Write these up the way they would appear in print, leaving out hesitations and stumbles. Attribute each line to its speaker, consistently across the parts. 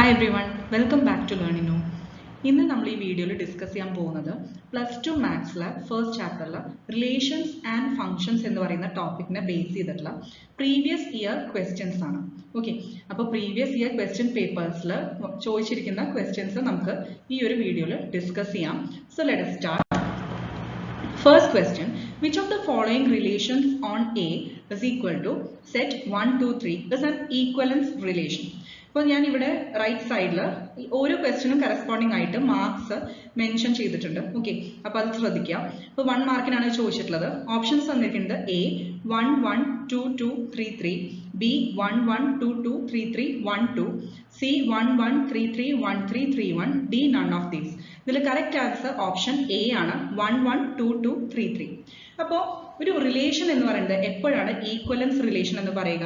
Speaker 1: Hi everyone, welcome back to Learning Now. ഇന്ന് നമ്മൾ ഈ വീഡിയോയിൽ ഡിസ്കസ് ചെയ്യാൻ പോകുന്നത് +2 മാത്സിലെ ഫസ്റ്റ് ചാപ്റ്ററിലെ റിലേഷൻസ് ആൻഡ് ഫങ്ഷൻസ് എന്ന് പറയുന്ന ടോപ്പിക്കിനെ ബേസ് ചെയ്തിട്ടുള്ള പ്രീവിയസ് ഇയർ ക്വസ്റ്റ്യൻസ് ആണ്. ഓക്കെ, അപ്പോൾ പ്രീവിയസ് ഇയർ ക്വസ്റ്റ്യൻ പേപ്പേഴ്സിൽ ചോദിച്ചിരിക്കുന്ന ക്വസ്റ്റ്യൻസ് നമുക്ക് ഈ ഒരു വീഡിയോയിൽ ഡിസ്കസ് ചെയ്യാം. So let us start. First question, which of the following relations on A is equal to set 1, 2, 3 is an equivalence relation? അപ്പോൾ ഞാൻ ഇവിടെ റൈറ്റ് സൈഡിൽ ഓരോ ക്വസ്റ്റ്യനും കറസ്പോണ്ടിങ് ആയിട്ട് മാർക്സ് മെൻഷൻ ചെയ്തിട്ടുണ്ട്. ഓക്കെ, അപ്പോൾ അത് ശ്രദ്ധിക്കുക. അപ്പോൾ 1 മാർക്കിനാണ് ചോദിച്ചിട്ടുള്ളത്. ഓപ്ഷൻസ് തന്നിരിക്കുന്നത് A 1, 1, 2, 2, 3, 3, B 1, 1, 2, 2, 3, 3, 1, 2, C 1, 1, 3, 3, 1, 3, 3, 1, D none of these. ഇതിൽ കറക്റ്റ് ആൻസർ ഓപ്ഷൻ A ആണ്, 1, 1, 2, 2, 3, 3. അപ്പോൾ ഒരു റിലേഷൻ എന്ന് പറയുന്നത് എപ്പോഴാണ് ഈക്വലൻസ് റിലേഷൻ എന്ന് പറയുക?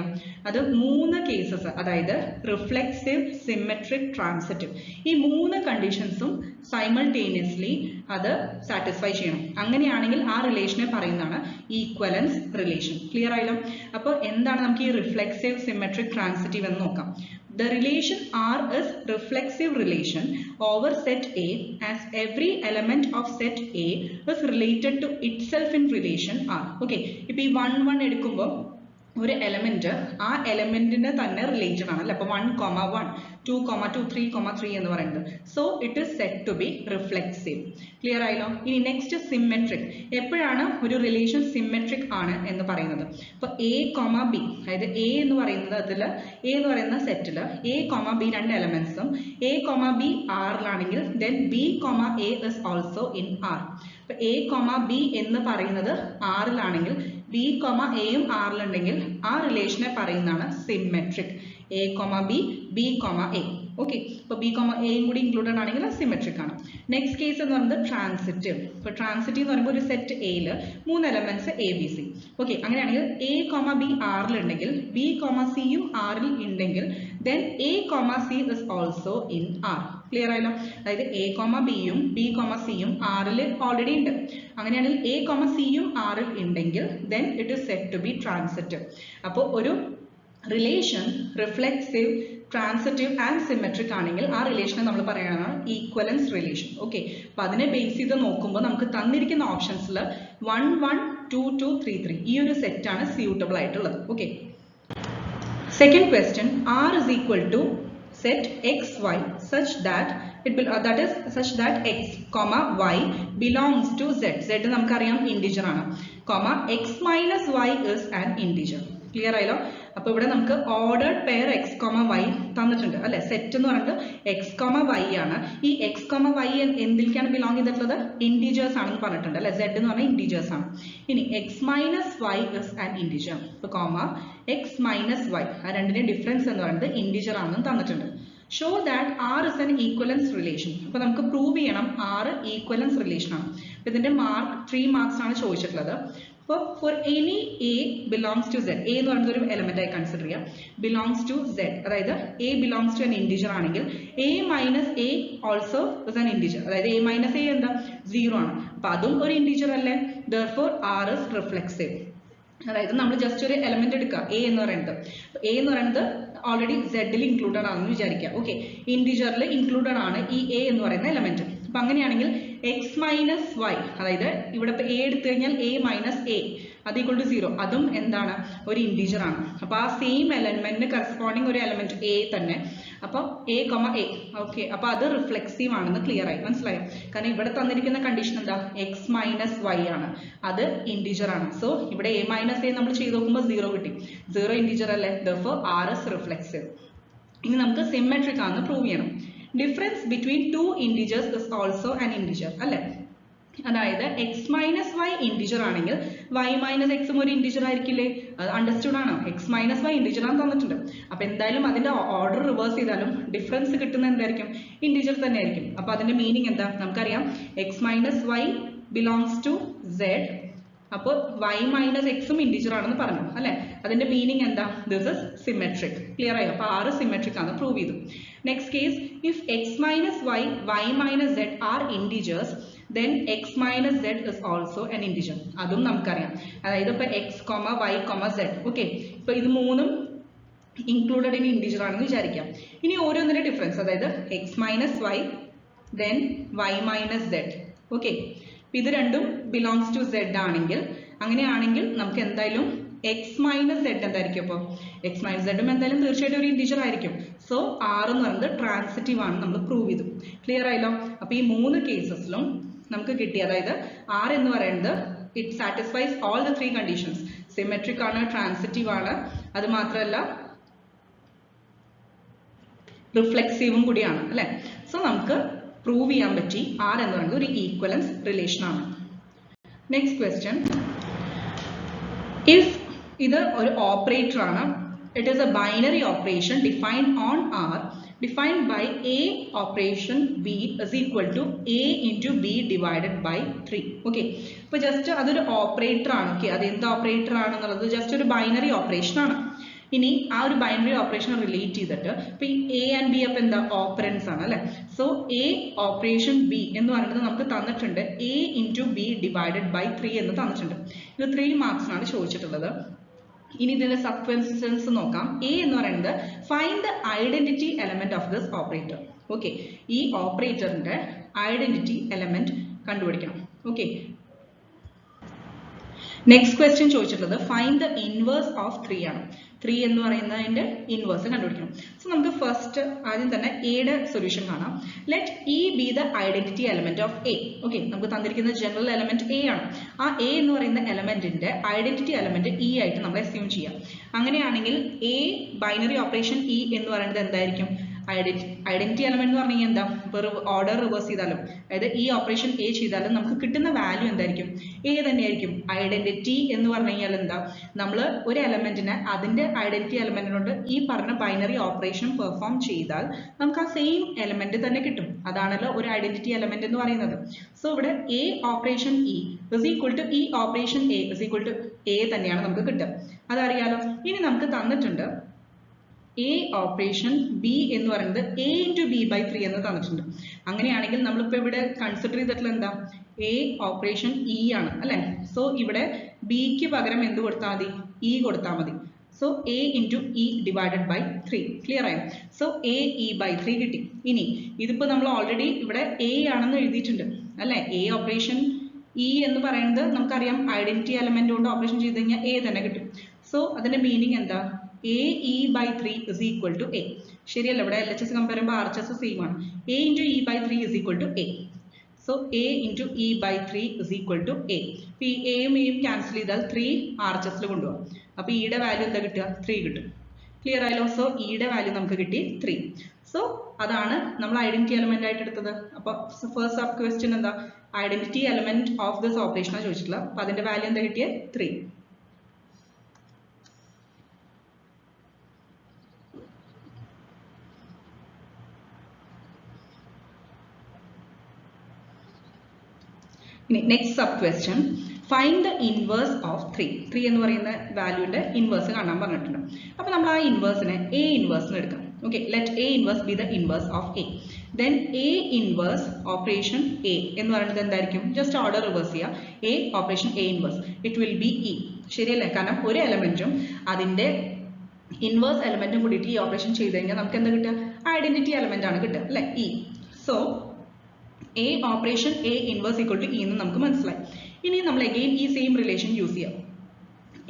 Speaker 1: അത് 3 കേസസ്, അതായത് റിഫ്ലെക്സീവ്, സിമെട്രിക്, ട്രാൻസിറ്റീവ്, ഈ 3 കണ്ടീഷൻസും സൈമൾട്ടേനിയസ്ലി അത് സാറ്റിസ്ഫൈ ചെയ്യണം. അങ്ങനെയാണെങ്കിൽ ആ റിലേഷനെ പറയുന്നതാണ് ഈക്വലൻസ് റിലേഷൻ. ക്ലിയർ ആയല്ലോ? അപ്പോൾ എന്താണ് നമുക്ക് ഈ റിഫ്ലെക്സീവ്, സിമെട്രിക്, ട്രാൻസിറ്റീവ് എന്ന് നോക്കാം. The relation R is reflexive relation over set A as every element of set A is related to itself in relation R. Okay, ഇപ്പോൾ ഈ 1, 1 എടുക്കുമ്പോൾ ഒരു എലമെന്റ് ആ എലമെന്റിന് തന്നെ റിലേറ്റഡ് ആണ് അല്ലേ? അപ്പോൾ 1, 1, 2, 2, 3, 3 എന്ന് പറയുന്നത്. So it is set to be reflexive. Clear ആയല്ലോ? ഇനി നെക്സ്റ്റ് സിമെട്രിക്. എപ്പോഴാണ് ഒരു റിലേഷൻ സിമെട്രിക് ആണ് എന്ന് പറയുന്നത്? അപ്പോൾ A, B, അതായത് A എന്ന് പറയുന്നത് അതിൽ A എന്ന് പറയുന്ന സെറ്റിൽ A, B 2 എലമെന്റ്സും A, B ആറിലാണെങ്കിൽ then B, A is also in R. അപ്പോൾ A, B എന്ന് പറയുന്നത് ആറിലാണെങ്കിൽ B, Aയും ആറിലുണ്ടെങ്കിൽ ആ റിലേഷനെ പറയുന്നതാണ് symmetric. A, B, B, A. Okay, അപ്പോൾ B, Aയും കൂടി ഇൻക്ലൂഡഡ് ആണെങ്കിൽ സിമെട്രിക് ആണ്. നെക്സ്റ്റ് കേസ് എന്ന് പറയുന്നത് ട്രാൻസിറ്റീവ്. ഇപ്പോൾ ട്രാൻസിറ്റീവ് എന്ന് പറയുമ്പോൾ ഒരു സെറ്റ് എയിൽ 3 elements A, B, C. Okay, അങ്ങനെയാണെങ്കിൽ A, B ആറിലുണ്ടെങ്കിൽ B, Cയും ആറിൽ ഉണ്ടെങ്കിൽ then A, C is also in R. Clear ആയല്ലോ? അതായത് A, Bയും B, Cയും ആറിൽ ഓൾറെഡി ഉണ്ട്. അങ്ങനെയാണെങ്കിൽ A, Cയും ആറിൽ ഉണ്ടെങ്കിൽ then it is said to be transitive. അപ്പോൾ ഒരു relation reflexive, transitive and symmetric ആണെങ്കിൽ ആ റിലേഷനെ നമ്മൾ പറയുന്നതാണ് ഈക്വലൻസ് റിലേഷൻ. ഓക്കെ, അപ്പൊ അതിനെ ബേസ് ചെയ്ത് നോക്കുമ്പോൾ നമുക്ക് തന്നിരിക്കുന്ന ഓപ്ഷൻസിൽ 1, 1, 2, 2, 3, 3 ഈ ഒരു സെറ്റ് ആണ് സ്യൂട്ടബിൾ ആയിട്ടുള്ളത്. Okay, second question, R is equal to set x, y such that such that x, y belongs to z. Z നമുക്കറിയാം ഇൻഡിജർ ആണ്. x minus y is an integer. Clear ആയല്ലോ? അപ്പോൾ ഇവിടെ നമുക്ക് ഓർഡേർഡ് പെയർ x, y തന്നിട്ടുണ്ട് അല്ലെ? Set എന്ന് പറഞ്ഞിട്ട് x, y ആണ്. ഈ x, y എന്തിലേക്കാണ് ബിലോങ് ചെയ്തിട്ടുള്ളത്? ഇൻഡിജേഴ്സ് ആണെന്ന് പറഞ്ഞിട്ടുണ്ട് അല്ലെ? z എന്ന് പറഞ്ഞാൽ ഇൻഡിജേഴ്സ് ആണ്. ഇനി x minus y is an integer. അപ്പോൾ x minus y ആ രണ്ടിന്റെ ഡിഫറൻസ് എന്ന് പറയുന്നത് ഇൻഡിജർ ആണെന്ന് തന്നിട്ടുണ്ട്. Show that R is an equivalence relation. അപ്പോൾ നമുക്ക് പ്രൂവ് ചെയ്യണം R ഈക്വലൻസ് റിലേഷൻ ആണ്. അപ്പോൾ ഇതിന്റെ മാർക്ക് 3 മാർക്സ് ആണ് ചോദിച്ചിട്ടുള്ളത്. അപ്പോൾ for any A belongs to Z, A എന്ന് പറയുന്നത് ഒരു എലമെന്റ് ആയി കൺസിഡർ ചെയ്യാം, belongs to Z, അതായത് A belongs to an integer ആണെങ്കിൽ A minus A also is an integer, അതായത് A minus A എന്താ? 0 ആണ്. അപ്പോൾ അതും ഒരു integer അല്ലേ? therefore R is reflexive. അതായത് നമ്മൾ ജസ്റ്റ് ഒരു എലമെന്റ് എടുക്കുക A എന്ന് പറയുന്നത്. A എന്ന് പറയുന്നത് ഓൾറെഡി സെഡിൽ ഇൻക്ലൂഡഡ് ആണെന്ന് വിചാരിക്കുക. ഓക്കെ, ഇൻഡിജറിൽ ഇൻക്ലൂഡഡ് ആണ് ഈ A എന്ന് പറയുന്ന എലമെന്റ്. അപ്പൊ അങ്ങനെയാണെങ്കിൽ x മൈനസ് y, അതായത് ഇവിടെ ഇപ്പൊ A എടുത്തു കഴിഞ്ഞാൽ A മൈനസ് A അത് ഈക്വൽ ടു 0, അതും എന്താണ്? ഒരു ഇൻഡിജർ ആണ്. അപ്പൊ ആ സെയിം എലമെന്റിന് കറസ്പോണ്ടിങ് ഒരു എലമെന്റ് A തന്നെ. അപ്പൊ A, A. ഓക്കെ, അപ്പൊ അത് റിഫ്ലെക്സീവ് ആണെന്ന് ക്ലിയർ ആയി, മനസ്സിലായോ? കാരണം ഇവിടെ തന്നിരിക്കുന്ന കണ്ടീഷൻ എന്താ? x മൈനസ് y ആണ്, അത് ഇൻഡിജർ ആണ്. സോ ഇവിടെ A മൈനസ് A നമ്മൾ ചെയ്ത് നോക്കുമ്പോൾ 0 കിട്ടി. 0 ഇൻഡിജർ അല്ലേ? therefore R is reflexive. ഇനി നമുക്ക് സിമെട്രിക് ആണെന്ന് പ്രൂവ് ചെയ്യണം. Difference between 2 integers is also an integer അല്ലെ? അതായത് x മൈനസ് y ഇൻഡിജർ ആണെങ്കിൽ y മൈനസ് x ഒരു ഇൻഡിജർ ആയിരിക്കില്ലേ? അത് അണ്ടർസ്റ്റുഡ് ആണ്. x മൈനസ് y ഇൻഡിജർ ആണ് തന്നിട്ടുണ്ട്. അപ്പൊ എന്തായാലും അതിന്റെ ഓർഡർ റിവേഴ്സ് ചെയ്താലും ഡിഫറൻസ് കിട്ടുന്ന എന്തായിരിക്കും? ഇൻഡിജർ തന്നെ ആയിരിക്കും. അപ്പൊ അതിന്റെ മീനിങ് എന്താ? നമുക്കറിയാം x minus y belongs to z. അപ്പോൾ y മൈനസ് എക്സും ഇൻഡിജർ ആണെന്ന് പറഞ്ഞു അല്ലെ? അതിന്റെ മീനിങ് എന്താ? This is symmetric. ക്ലിയർ ആയോ? അപ്പൊ R സിമെട്രിക് ആണെന്ന് പ്രൂവ് ചെയ്തു. Next case, if x minus y, y minus z are integers then x minus z is also an integer. അതും നമുക്കറിയാം. അതായത് ഇപ്പോൾ x, y, z. ഓക്കെ, ഇപ്പോൾ ഇത് മൂന്നും ഇൻക്ലൂഡഡ് ഇൻ ഇൻഡിജർ ആണെന്ന് വിചാരിക്കാം. ഇനി ഓരോന്നിന്റെ ഡിഫറൻസ്, അതായത് x minus y then y minus z. Okay, ഇത് രണ്ടും ബിലോങ്സ് ടു സെഡ് ആണെങ്കിൽ, അങ്ങനെയാണെങ്കിൽ നമുക്ക് എന്തായാലും എക്സ് മൈനസ് സെഡ് എന്തായിരിക്കും? അപ്പോൾ എക്സ് മൈനസ് സെഡും എന്തായാലും തീർച്ചയായിട്ടും ഒരു ഇൻഡിജർ ആയിരിക്കും. സോ ആർ എന്ന് പറയുന്നത് ട്രാൻസിറ്റീവ് ആണ്, നമ്മൾ പ്രൂവ് ചെയ്തു. ക്ലിയർ ആയല്ലോ? അപ്പൊ ഈ 3 കേസസിലും നമുക്ക് കിട്ടി, അതായത് ആർ എന്ന് പറയുന്നത് it satisfies all the 3 conditions. Symmetric ആണ്, ട്രാൻസിറ്റീവ് ആണ്, അത് മാത്രമല്ല റിഫ്ലെക്സീവും കൂടിയാണ് അല്ലെ. സോ നമുക്ക് പ്രൂവ് ചെയ്യാൻ പറ്റി ആർ എന്ന് പറയുന്നത് ഒരു ഈക്വലൻസ് റിലേഷൻ ആണ്. നെക്സ്റ്റ് ക്വസ്റ്റ്യൻ, ഇഫ് ഇത് ഒരു ഓപ്പറേറ്റർ ആണ്, it is a binary operation defined on R defined by A operation B is equal to A into B divided by 3. Okay, അപ്പോൾ ജസ്റ്റ് അതൊരു ഓപ്പറേറ്റർ ആണ്. ഓക്കെ, അത് എന്ത് operator ആണെന്നുള്ളത് ജസ്റ്റ് ഒരു ബൈനറി ഓപ്പറേഷൻ ആണ്. ഇനി ആ ഒരു ബൈനറി ഓപ്പറേഷൻ റിലേറ്റ് ചെയ്തിട്ട് ഇപ്പൊ ഈ എ ആൻഡ് ബി അപ്പൊ എന്താ ഓപ്പറൻസ് ആണ് അല്ലെ. സോ എ ഓപ്പറേഷൻ ബി എന്ന് പറയുന്നത് നമുക്ക് തന്നിട്ടുണ്ട് a into b divided by 3 എന്ന് തന്നിട്ടുണ്ട്. ഇത് 3 മാർക്സിനാണ് ചോദിച്ചിട്ടുള്ളത്. ഇനി ഇതിന്റെ സബ്ക്വൻസൻസ് നോക്കാം. എ എന്ന് പറയുന്നത് find the identity element of this operator. Okay, ഈ ഓപ്പറേറ്ററിന്റെ ഐഡന്റിറ്റി എലമെന്റ് കണ്ടുപിടിക്കണം. ഓക്കെ, നെക്സ്റ്റ് ക്വസ്റ്റ്യൻ ചോദിച്ചിട്ടുള്ളത് ഫൈൻഡ് ദ ഇൻവേഴ്സ് ഓഫ് 3 ആണ്. 3 എന്ന് പറയുന്നതിന്റെ ഇൻവേഴ്സ് കണ്ടുപിടിക്കണം. സോ നമുക്ക് ഫസ്റ്റ് ആദ്യം തന്നെ എയുടെ സൊല്യൂഷൻ കാണാം. Let E B the identity element of A. Okay, നമുക്ക് തന്നിരിക്കുന്ന ജനറൽ എലമെന്റ് എ ആണ്. ആ എ എന്ന് പറയുന്ന എലമെന്റിന്റെ ഐഡന്റിറ്റി എലമെന്റ് ഇ ആയിട്ട് നമ്മൾ അസ്യൂം ചെയ്യാം. അങ്ങനെയാണെങ്കിൽ എ ബൈനറി ഓപ്പറേഷൻ ഇ എന്ന് പറയുന്നത് എന്തായിരിക്കും? ഐഡന്റിറ്റി എലമെന്റ് എന്ന് പറഞ്ഞു കഴിഞ്ഞാൽ എന്താ? ഓർഡർ റിവേഴ്സ് ചെയ്താലും, അതായത് ഈ ഓപ്പറേഷൻ എ ചെയ്താലും നമുക്ക് കിട്ടുന്ന വാല്യൂ എന്തായിരിക്കും? എ തന്നെയായിരിക്കും. ഐഡന്റിറ്റി എന്ന് പറഞ്ഞു കഴിഞ്ഞാൽ എന്താ? നമ്മൾ ഒരു എലമെന്റിനെ അതിന്റെ ഐഡന്റിറ്റി എലമെന്റിനോട് ഈ പറഞ്ഞ ബൈനറി ഓപ്പറേഷൻ പെർഫോം ചെയ്താൽ നമുക്ക് ആ സെയിം എലമെന്റ് തന്നെ കിട്ടും. അതാണല്ലോ ഒരു ഐഡന്റിറ്റി എലമെന്റ് എന്ന് പറയുന്നത്. സോ ഇവിടെ a operation e is equal to e operation a is equal to a തന്നെയാണ് നമുക്ക് കിട്ടുക. അതറിയാലോ. ഇനി നമുക്ക് തന്നിട്ടുണ്ട് എ ഓപ്പറേഷൻ ബി എന്ന് പറയുന്നത് എ ഇൻറ്റു ബി ബൈ 3 എന്ന് തന്നിട്ടുണ്ട്. അങ്ങനെയാണെങ്കിൽ നമ്മളിപ്പോൾ ഇവിടെ കൺസിഡർ ചെയ്തിട്ടുള്ള എന്താ? എ ഓപ്പറേഷൻ ഇ ആണ് അല്ലെ. സോ ഇവിടെ ബിക്ക് പകരം എന്ത് കൊടുത്താൽ മതി? ഇ കൊടുത്താൽ മതി. So a into e divided by 3. Clear ആയോ? സോ എ ഇ ബൈ 3 കിട്ടി. ഇനി ഇതിപ്പോൾ നമ്മൾ ഓൾറെഡി ഇവിടെ എ ആണെന്ന് എഴുതിയിട്ടുണ്ട് അല്ലെ. എ ഓപ്പറേഷൻ ഇ എന്ന് പറയുന്നത് നമുക്കറിയാം ഐഡന്റിറ്റി എലമെന്റ് കൊണ്ട് ഓപ്പറേഷൻ ചെയ്ത് കഴിഞ്ഞാൽ എ തന്നെ കിട്ടും. സോ അതിന്റെ മീനിങ് എന്താ? A e by 3 is equal to a. ശരിയല്ല? ഇവിടെ എൽ എച്ച് എസ് കമ്പയർ ചെയ്യുമ്പോൾ ആർ എച്ച് എസ് സെയിം ആണ്. A into e by 3 is equal to a. So a into e by 3 is equal to a. ഈ എയും എയും cancel ചെയ്താൽ 3 R H എസിൽ കൊണ്ടുപോകാം. അപ്പൊ ഇയുടെ വാല്യൂ എന്താ കിട്ടുക? 3 കിട്ടും. ക്ലിയർ ആയല്ലോ? സോ ഇയുടെ വാല്യൂ നമുക്ക് കിട്ടി 3. സോ അതാണ് നമ്മൾ ഐഡന്റിറ്റി എലമെന്റ് ആയിട്ട് എടുത്തത്. അപ്പൊ ഫസ്റ്റ് സബ് ക്വസ്റ്റ്യൻ എന്താ? Identity element of this operation ആണ് ചോദിച്ചിട്ടുള്ളത്. അപ്പൊ അതിന്റെ വാല്യൂ എന്താ കിട്ടിയത്? 3. ഇനി next sub question find the inverse of 3. 3 എന്ന് പറയുന്ന വാല്യൂന്റെ ഇൻവേഴ്സ് കാണാൻ പറഞ്ഞിട്ടുണ്ട്. അപ്പൊ നമ്മൾ ആ ഇൻവേഴ്സിനെ എ ഇൻവേഴ്സ് എടുക്കാം. Okay, let A inverse B the inverse of A. Then A inverse operation A എന്ന് പറയുന്നത് എന്തായിരിക്കും? ജസ്റ്റ് ഓർഡർ റിവേഴ്സ് ചെയ്യുക. A operation a inverse it will be E. ശരിയല്ലേ? കാരണം ഒരു എലമെന്റും അതിന്റെ ഇൻവേഴ്സ് എലമെന്റും കൂടിയിട്ട് ഈ ഓപ്പറേഷൻ ചെയ്ത് കഴിഞ്ഞാൽ നമുക്ക് എന്താ കിട്ടുക? ഐഡന്റിറ്റി എലമെന്റ് ആണ് കിട്ടുക അല്ലെ, e. So a operation a inverse equal to e എന്ന് നമുക്ക് മനസ്സിലായി. ഇനി നമ്മൾ അഗെയിൻ ഈ സെയിം റിലേഷൻ യൂസ് ചെയ്യാം.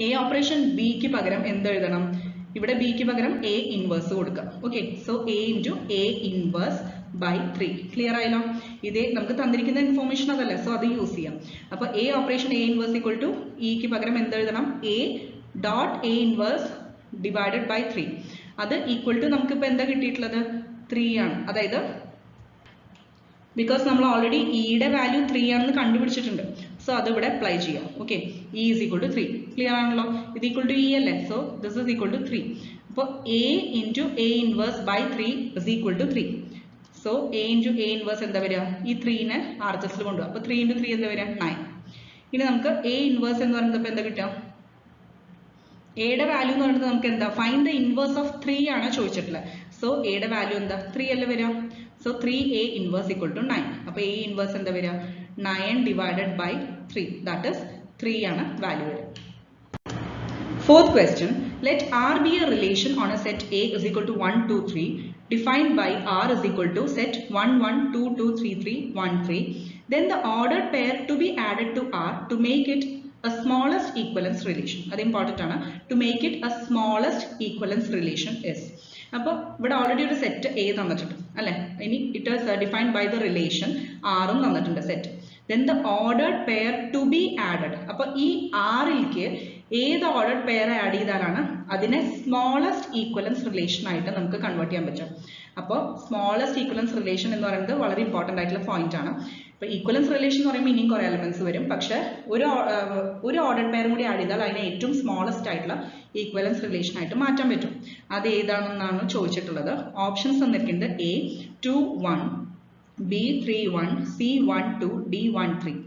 Speaker 1: എ ഓപ്പറേഷൻ ബിക്ക് പകരം എന്ത് എഴുതണം? ഇവിടെ ബിക്ക് പകരം എ ഇൻവേഴ്സ് കൊടുക്കാം. Okay, so a into a inverse by 3. Clear ആയല്ലോ? ഇതേ നമുക്ക് തന്നിരിക്കുന്ന ഇൻഫോർമേഷൻ അതല്ലേ, സോ അത് യൂസ് ചെയ്യാം. അപ്പൊ a operation a inverse equal to ഇക്ക് പകരം എന്ത് എഴുതണം? A dot a inverse divided by 3. അത് ഈക്വൽ ടു നമുക്കിപ്പോൾ എന്താ കിട്ടിയിട്ടുള്ളത്? 3 ആണ്. അതായത് ബിക്കോസ് നമ്മൾ ഓൾറെഡി ഇയുടെ വാല്യൂ 3 ആണെന്ന് കണ്ടുപിടിച്ചിട്ടുണ്ട്. സോ അത് ഇവിടെ അപ്ലൈ ചെയ്യാം. Okay, e is equal to 3. Clear ആണല്ലോ? ഇത് ഈക്വൽ ടു ഇ അല്ലേ. So this is equal to 3. അപ്പോൾ a into a inverse by 3 is equal to 3. So a into a inverse എന്താ വരിക? ഈ 3നെ ആർ എച്ച് എസിൽ കൊണ്ടുപോകാം. അപ്പോൾ 3 ഇൻറ്റു 3 എന്താ വരിക? 9. ഇനി നമുക്ക് എ ഇൻവേഴ്സ് എന്ന് പറയുന്നത് ഇപ്പോൾ എന്താ കിട്ടുക? എയുടെ വാല്യൂ എന്ന് പറയുന്നത് നമുക്ക് എന്താ? ഫൈൻഡ് ദ ഇൻവേഴ്സ് ഓഫ് 3 ആണ് ചോദിച്ചിട്ടുള്ളത്. സോ എയുടെ വാല്യൂ എന്താ? 3 അല്ലേ വരിക. So 3a inverse equal to 9. അപ്പോൾ എ ഇൻവേഴ്സ് എന്താ വരിക? 9 ഡിവൈഡഡ് ബൈ 3. ദാറ്റ് ഇസ് 3 ആണ് വാല്യൂ വരിക. Fourth question let R be a relation on a set A is equal to 1, 2, 3 defined by R is equal to set 1, 1, 2, 2, 3, 3, 1, 3. Then the ordered pair to be added to R to make it a smallest equivalence relation. That is important. To make it a smallest equivalence relation is. But already a set A it is defined by the relation R set. Then the ordered pair to be added. This R is the ordered pair add the smallest equivalence relation convert. Smallest equivalence relation is very important point. Equivalence relation is meaning elements one ordered pair add smallest equivalence relation that is options A 2 1 B 3 1 C 1 2 D 1 3.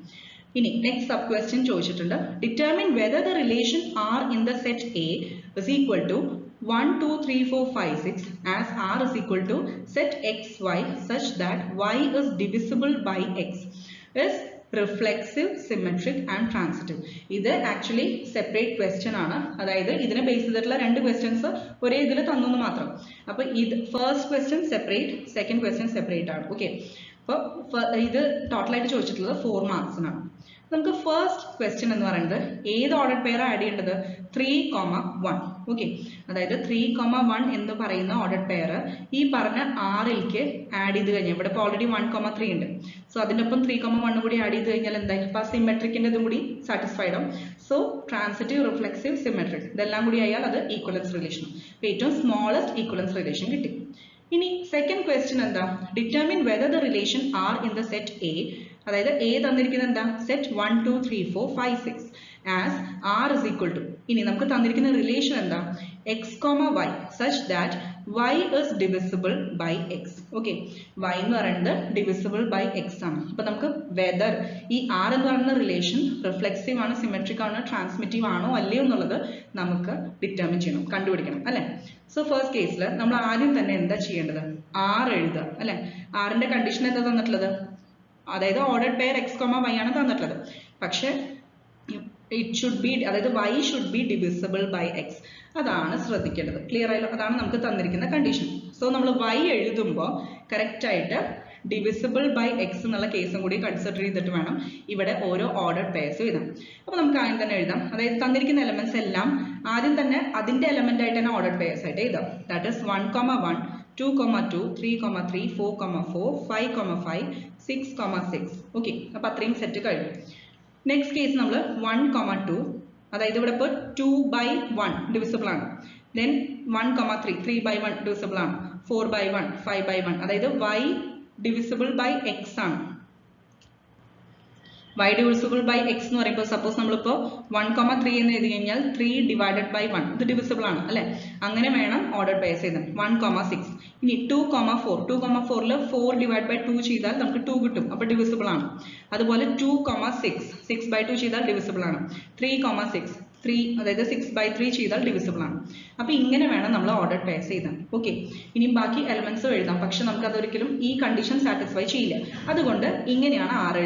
Speaker 1: Next sub question determine whether the relation R in the set A is equal to 1 2 3 4 5 6 as R is equal to set xy such that y is divisible by x is reflexive, symmetric and transitive. This is actually separate question. That is based on two questions. First question separate, second question separate. Okay. This total 4 marks. First question is the ordered pair add 3, 1. Okay. That is 3, 1 in the ordered pair. This R add already 1, 3. So that 3, 1 add symmetric satisfied. So transitive, reflexive, symmetric. That is equivalence relation. Smallest equivalence relation. Second question is determine whether the relation R in the set A, that is A set 1, 2, 3, 4, 5, 6 as R is equal to relation x, y such that y is divisible by x. Okay, y is divisible by x. Whether this R is relation reflexive, symmetric, transmittive, determine. So first case, we will R R in condition is ordered pair x, y it should be, y should be divisible by x. That is clear. That is the condition. So we y correct divisible by x case consider order ordered pairs. Now we elements element ordered pairs. That is 1, 1, 2, 2, 3, 3, 4, 4, 5, 5, 6, 6. Okay, now set. Next case number 1, 2. That is 2 by 1 divisible. Then 1, 3, 3 by 1 divisible. 4 by 1, 5 by 1. That is y divisible by x. Y divisible by x. Suppose we 1, 3 in 3 divided by 1. This is divisible. Ordered pairs 1, 6. 2, 4. 2, 4 4 divided by 2 is 2 divisible. That is 2, 6. 6 by 2 is divisible. 3, 6. 3, that is 6 by 3 is divisible. Now we will ordered pairs. Okay. Now we elements this condition satisfy. That's why we R.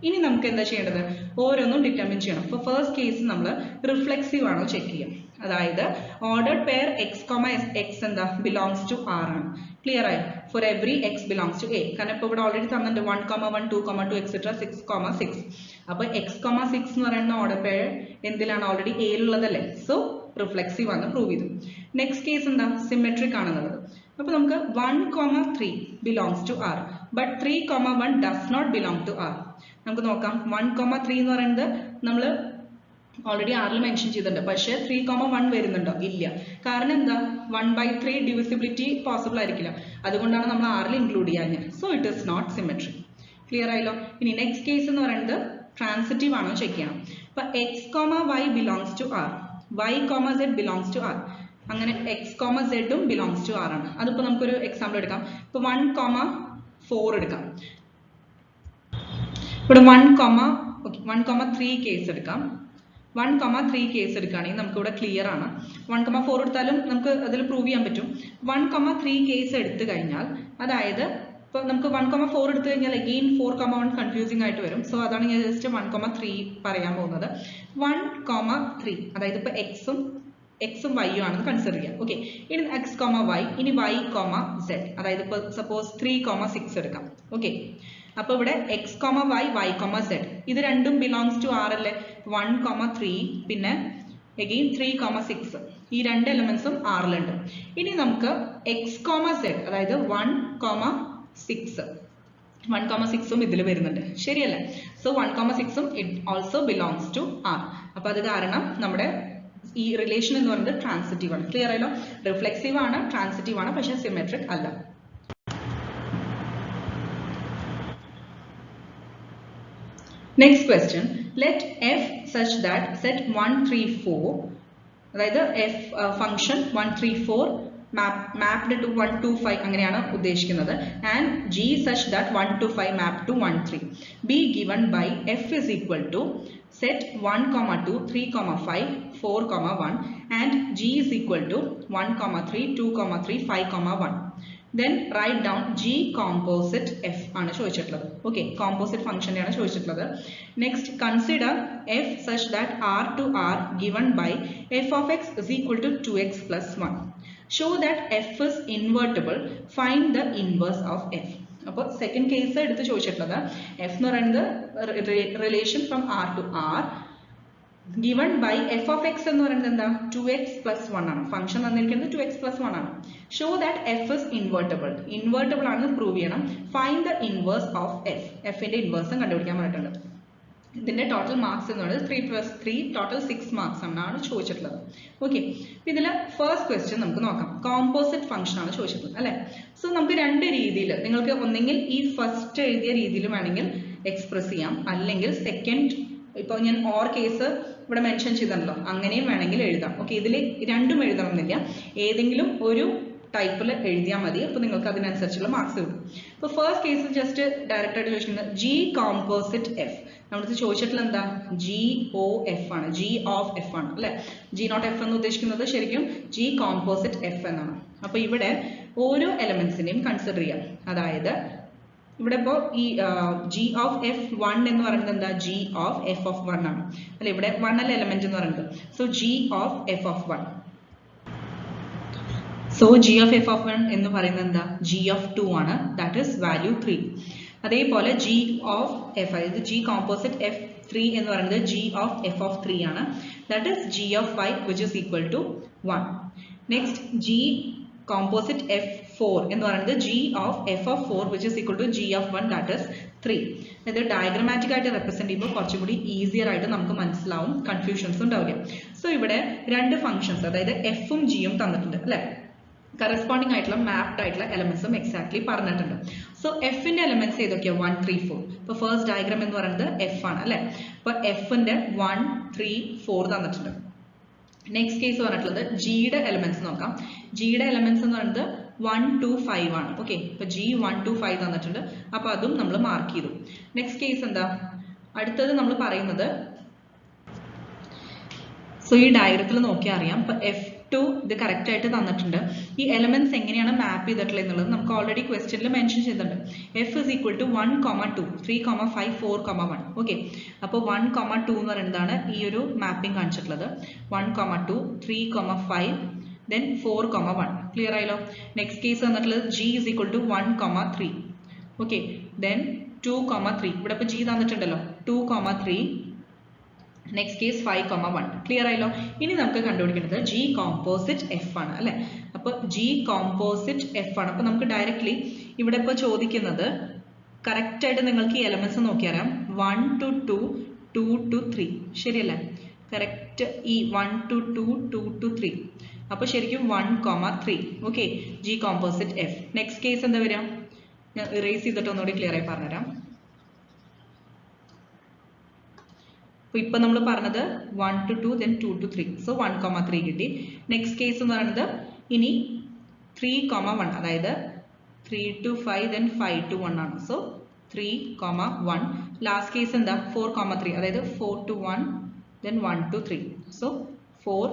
Speaker 1: Ini namukku endha cheyandadu ഓരോന്നും determine ചെയ്യണം. For first case നമ്മൾ reflexive ആണോ check ചെയ്യാം. അതായത് ordered pair x, x എന്താ belongs to R ആണ്. Clear ആയി? For every x belongs to A. കാരണം ഇപ്പോൾ ഇവിടെ already തന്നിട്ടുണ്ട് 1, 1, 2, 2 etc. 6, 6. അപ്പോൾ x, 6 എന്ന് പറയുന്ന ordered pair എന്തിലാണ് already A യിലുള്ളതല്ലേ? So reflexive ആണ് prove ചെയ്തു. Next case എന്താ symmetric ആണെന്നുള്ളത്. അപ്പോൾ നമുക്ക് 1, 3 belongs to R. But 3, 1 does not belong to R. നമുക്ക് നോക്കാം 1, 3 എന്ന് പറയുന്നത് നമ്മൾ ഓൾറെഡി ആറിൽ മെൻഷൻ ചെയ്തിട്ടുണ്ട്. പക്ഷേ 3, 1 വരുന്നുണ്ടോ? ഇല്ല. കാരണം എന്താ 1/3 ഡിവിസിബിലിറ്റി പോസിബിൾ ആയിരിക്കില്ല. അതുകൊണ്ടാണ് നമ്മൾ ആറിൽ ഇൻക്ലൂഡ് ചെയ്യാഞ്ഞത്. So it is not symmetric. Clear ആയല്ലോ? ഇനി നെക്സ്റ്റ് കേസ് എന്ന് പറയുന്നത് ട്രാൻസിറ്റീവ് ആണോ ചെക്ക് ചെയ്യണം. ഇപ്പൊ x, y belongs to R, y, z belongs to R. അങ്ങനെ x, z ഉം belongs to R ആണ്. അതിപ്പോ നമുക്കൊരു എക്സാമ്പിൾ എടുക്കാം. ഇപ്പൊ 1, 4 എടുക്കാം. ഇവിടെ 1, 3 കേസ് എടുക്കാം. 1, 3 കേസ് എടുക്കുകയാണെങ്കിൽ നമുക്ക് ഇവിടെ ക്ലിയർ ആണ്. 1, 4 എടുത്താലും നമുക്ക് അതിൽ പ്രൂവ് ചെയ്യാൻ പറ്റും. 1, 3 കേസ് എടുത്തു കഴിഞ്ഞാൽ അതായത് ഇപ്പോൾ നമുക്ക് 1, 4 എടുത്തു കഴിഞ്ഞാൽ അഗെയിൻ 4, 1 കൺഫ്യൂസിംഗ് ആയിട്ട് വരും. സോ അതാണ് ഞാൻ ജസ്റ്റ് 1, 3 പറയാൻ പോകുന്നത്. 1, 3 അതായത് ഇപ്പോൾ എക്സും എക്സും വൈയും ആണെന്ന് കൺസിഡർ ചെയ്യാം. ഓക്കെ, ഇനി എക്സ് കോമ വൈ, ഇനി വൈ കോമ സെഡ്, അതായത് ഇപ്പോൾ സപ്പോസ് 3,6 എടുക്കാം. ഓക്കെ, അപ്പോൾ ഇവിടെ x comma y, y comma z ഇത് രണ്ടും ബിലോങ്സ് ടു ആർ അല്ലേ. 1,3 പിന്നെ again 3,6 ഈ രണ്ട് എലമെന്റ്സും ആറിലുണ്ട്. ഇനി നമുക്ക് എക്സ് കോമ സെഡ് അതായത് 1,6ഉം ഇതിൽ വരുന്നുണ്ട്, ശരിയല്ലേ. സോ 1,6ഉം it also belongs to R. അപ്പൊ അത് കാരണം നമ്മുടെ ഈ റിലേഷൻ എന്ന് പറയുന്നത് ട്രാൻസിറ്റീവ് ആണ്. ക്ലിയർ ആയല്ലോ. റിഫ്ലെക്സീവ് ആണ്, ട്രാൻസിറ്റീവ് ആണ്, പക്ഷെ സിമെട്രിക് അല്ല. Next question, let f such that set 1, 3, 4 അതായത് f function 1, 3, 4 mapped to 1, 2, 5 അങ്ങനെയാണ് ഉദ്ദേശിക്കുന്നത്. and g such that 1, 2, 5 mapped to 1, 3 be given by f is equal to set 1, 2, 3, 5, 4, 1 and g is equal to 1, 3, 2, 3, 5, 1. Then write down g composite f ആണ് ചോദിച്ചിട്ടുള്ളത്. Okay, composite ഫംഗ്ഷനെയാണ് ചോദിച്ചിട്ടുള്ളത്. Next consider f such that r to r given by f of x is equal to 2x plus 1. Show that f is invertible. Find the inverse of f. അപ്പോൾ second case എടുത്ത് ചോദിച്ചിട്ടുള്ളത് f എന്ന് പറയുന്നത് relation from r to r given by f of x എന്ന് പറയുന്നത് എന്താ 2x plus 1 ആണ്. Function തന്നിരിക്കുന്നത് 2x plus 1 ആണ്. Show that f is invertible. Invertible ആണെന്ന് പ്രൂവ് ചെയ്യണം. Find the inverse of f. f ന്റെ ഇൻവേഴ്സും കണ്ടുപിടിക്കാൻ പറഞ്ഞിട്ടുണ്ട്. ഇതിന്റെ ടോട്ടൽ മാർക്സ് എന്ന് പറയുന്നത് 3 plus 3 ടോട്ടൽ 6 മാർക്സ് ആണ് ചോദിച്ചിട്ടുള്ളത്. ഓക്കെ, ഇതിൽ ഫസ്റ്റ് ക്വസ്റ്റ്യൻ നമുക്ക് നോക്കാം. കോമ്പോസിറ്റ് ഫംഗ്ഷൻ ആണ് ചോദിച്ചിട്ടുള്ളത് അല്ലെ. സോ നമുക്ക് രണ്ട് രീതിയിൽ നിങ്ങൾക്ക് ഒന്നെങ്കിൽ ഈ ഫസ്റ്റ് എഴുതിയ രീതിയിൽ വേണമെങ്കിൽ എക്സ്പ്രസ് ചെയ്യാം, അല്ലെങ്കിൽ സെക്കൻഡ് ഇപ്പോൾ ഞാൻ ഓർ കേസ് ഇവിടെ മെൻഷൻ ചെയ്തല്ലോ അങ്ങനെയും വേണമെങ്കിൽ എഴുതാം. ഓക്കെ, ഇതിൽ രണ്ടും എഴുതണമെന്നില്ല, ഏതെങ്കിലും ഒരു ടൈപ്പിൽ എഴുതിയാൽ മതി. അപ്പോൾ നിങ്ങൾക്ക് അതിനനുസരിച്ചുള്ള മാർക്സ് കിട്ടും. ഇപ്പോൾ ഫസ്റ്റ് കേസ് ജസ്റ്റ് ഡയറക്റ്റ് ആയിട്ട് ചോദിച്ചിട്ടുണ്ട് ജി കോമ്പോസിറ്റ് എഫ്. നമ്മളിത് ചോദിച്ചിട്ടുള്ള എന്താ GOF ആണ്, G of F ആണ് അല്ലെ. G not F എന്ന് ഉദ്ദേശിക്കുന്നത് ശരിക്കും G കോമ്പോസിറ്റ് F എന്നാണ്. അപ്പോൾ ഇവിടെ ഓരോ എലമെന്റ്സിനെയും കൺസിഡർ ചെയ്യാം. അതായത് ഇവിടെ ഇപ്പോൾ ഈ G of F1 എന്ന് പറയുന്നത് എന്താ G of F of 1 ആണ് അല്ലെ. ഇവിടെ 1 അല്ല എലമെന്റ് എന്ന് പറയുന്നത്. So G of F of 1. So G of F of 1 എന്ന് പറയുന്നത് എന്താ G of 2 ആണ്, ദാറ്റ് ഈസ് വാല്യൂ 3. അതേപോലെ G of F അതായത് G കോമ്പോസിറ്റ് F3 എന്ന് പറയുന്നത് G of F of 3 ആണ്, that is G of 5 which is equal to 1. Next G composite F4 എന്ന് പറയുന്നത് G of F of 4 which is equal to G of 1 that is 3. ഇത് diagrammatic ആയിട്ട് represent ചെയ്യുമ്പോൾ കുറച്ചുകൂടി easier ആയിട്ട് നമുക്ക് മനസ്സിലാവും, കൺഫ്യൂഷൻസ് ഉണ്ടാവില്ല. സോ ഇവിടെ രണ്ട് ഫംഗ്ഷൻസ് അതായത് എഫും ജിയും തന്നിട്ടുണ്ട് അല്ലെ. കറസ്പോണ്ടിങ് ആയിട്ടുള്ള മാപ്ഡ് ആയിട്ടുള്ള എലമെന്റ്സും എക്സാക്ട്ലി പറഞ്ഞിട്ടുണ്ട്. സോ എഫിന്റെ എലമെന്റ്സ് ഏതൊക്കെയാണ് 1, 3, 4. ഇപ്പൊ ഫസ്റ്റ് ഡയഗ്രാം എന്ന് പറയുന്നത് എഫ് ആണ് അല്ലെ. അപ്പൊ എഫിന്റെ 1, 3, 4 തന്നിട്ടുണ്ട്. നെക്സ്റ്റ് കേസ് പറഞ്ഞിട്ടുള്ളത് ജിയുടെ എലമെന്റ്സ് നോക്കാം. ജിയുടെ എലമെന്റ്സ് എന്ന് പറയുന്നത് 1, 2, 5 ആണ്. ഓക്കെ, ഇപ്പൊ G 1, 2, 5 തന്നിട്ടുണ്ട്. അപ്പൊ അതും നമ്മൾ മാർക്ക് ചെയ്തു. നെക്സ്റ്റ് കേസ് എന്താ അടുത്തത് നമ്മൾ പറയുന്നത്, സോ ഈ ഡയഗ്രത്തിൽ നോക്കിയാൽ അറിയാം. ഇപ്പൊ F2 ഇത് കറക്റ്റ് ആയിട്ട് തന്നിട്ടുണ്ട്. ഈ എലമെന്റ്സ് എങ്ങനെയാണ് മാപ്പ് ചെയ്തിട്ടുള്ളത് എന്നുള്ളത് നമുക്ക് ഓൾറെഡി ക്വസ്റ്റ്യനിൽ മെൻഷൻ ചെയ്തിട്ടുണ്ട്. F is equal to 1, 2, 3, 5, 4, 1. Okay, അപ്പോൾ 1, 2 എന്ന് പറയുന്നതാണ് ഈ ഒരു മാപ്പിംഗ് കാണിച്ചിട്ടുള്ളത്. 1, 2, 3, 5 then 4, 1. ക്ലിയർ ആയല്ലോ. നെക്സ്റ്റ് കേസ് തന്നിട്ടുള്ളത് G is equal to 1, 3. Okay, then 2, 3. ഇവിടെ ഇപ്പോൾ G തന്നിട്ടുണ്ടല്ലോ 2, 3. Next case 5, 1. ക്ലിയർ ആയല്ലോ. ഇനി നമുക്ക് കണ്ടുപിടിക്കേണ്ടത് G കോമ്പോസിറ്റ് F ആണ് അല്ലെ. അപ്പോൾ G കോമ്പോസിറ്റ് F ആണ്. അപ്പോൾ നമുക്ക് ഡയറക്ട്ലി ഇവിടെ ഇപ്പോൾ ചോദിക്കുന്നത് കറക്റ്റ് ആയിട്ട് നിങ്ങൾക്ക് ഈ എലമെന്റ്സ് നോക്കിയാൽ 1 to 2, 2 to 3 ശരിയല്ലേ. കറക്റ്റ് ഈ 1 to 2, 2 to 3. അപ്പോൾ ശരിക്കും 1, 3. Okay, G composite F. Next case എന്താ വരിക, ഞാൻ ഇറേസ് ചെയ്തിട്ട് ഒന്നുകൂടി ക്ലിയർ ആയി പറഞ്ഞുതരാം. അപ്പോൾ ഇപ്പം നമ്മൾ പറഞ്ഞത് 1 to 2 then 2 to 3. സോ 1, 3 കിട്ടി. നെക്സ്റ്റ് കേസ് എന്ന് പറയുന്നത് ഇനി 3, 1 അതായത് 3 to 5 then 5 to 1 ആണ്. സോ 3, 1. ലാസ്റ്റ് കേസ് എന്താ 4, 3 അതായത് 4 to 1 then 1 to 3. സോ 4,